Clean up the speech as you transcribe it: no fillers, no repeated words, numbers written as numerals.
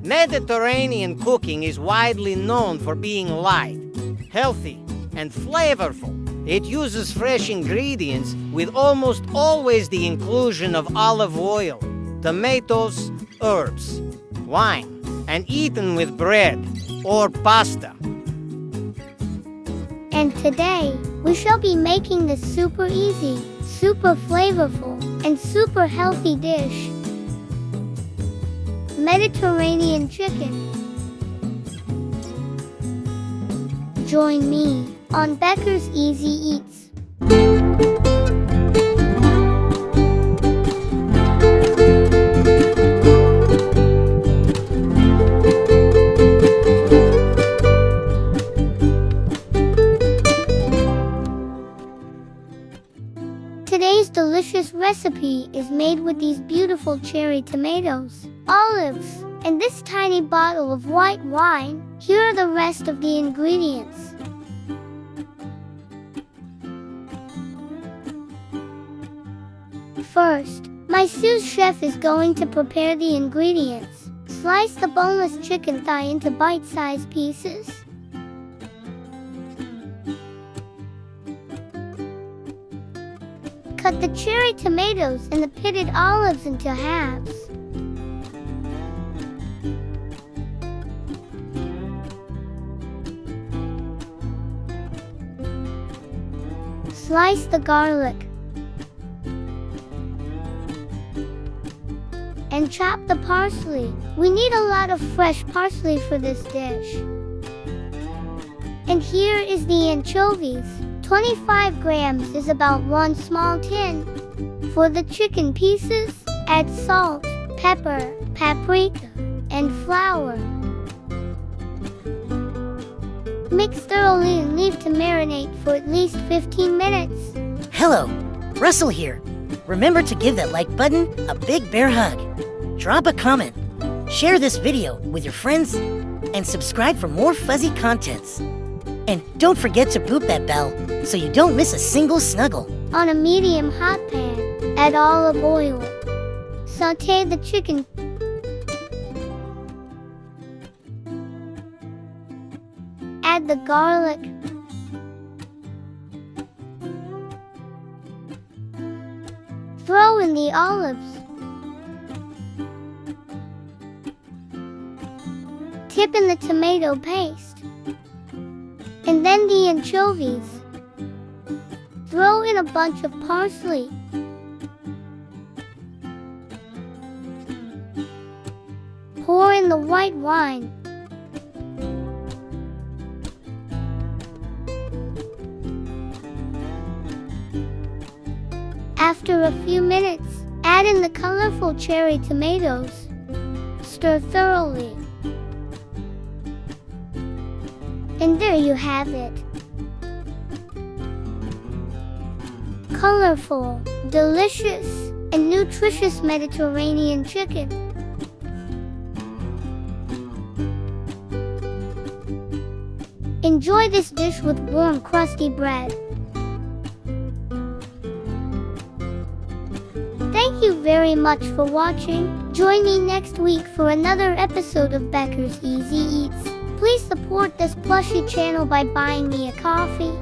Mediterranean cooking is widely known for being light, healthy, and flavorful. It uses fresh ingredients with almost always the inclusion of olive oil, tomatoes, herbs, wine, and eaten with bread or pasta. And today, we shall be making this super easy, super flavorful, and super healthy dish. Mediterranean chicken. Join me on Becker's Easy Eats. Today's delicious recipe is made with these beautiful cherry tomatoes, olives, and this tiny bottle of white wine. Here are the rest of the ingredients. First, my sous chef is going to prepare the ingredients. Slice the boneless chicken thigh into bite-sized pieces. Cut the cherry tomatoes and the pitted olives into halves. Slice the garlic. And chop the parsley. We need a lot of fresh parsley for this dish. And here is the anchovies. 25 grams is about 1 small tin. For the chicken pieces, add salt, pepper, paprika, and flour. Mix thoroughly and leave to marinate for at least 15 minutes. Hello, Russell here. Remember to give that like button a big bear hug. Drop a comment, share this video with your friends, and subscribe for more fuzzy contents. And don't forget to boop that bell so you don't miss a single snuggle. On a medium hot pan, add olive oil. Sauté the chicken. Add the garlic. Throw in the olives. Tip in the tomato paste. And then the anchovies. Throw in a bunch of parsley. Pour in the white wine. After a few minutes, add in the colorful cherry tomatoes. Stir thoroughly. And there you have it. Colorful, delicious, and nutritious Mediterranean chicken. Enjoy this dish with warm, crusty bread. Thank you very much for watching. Join me next week for another episode of Becker's Easy Eats. Please support this plushy channel by buying me a coffee.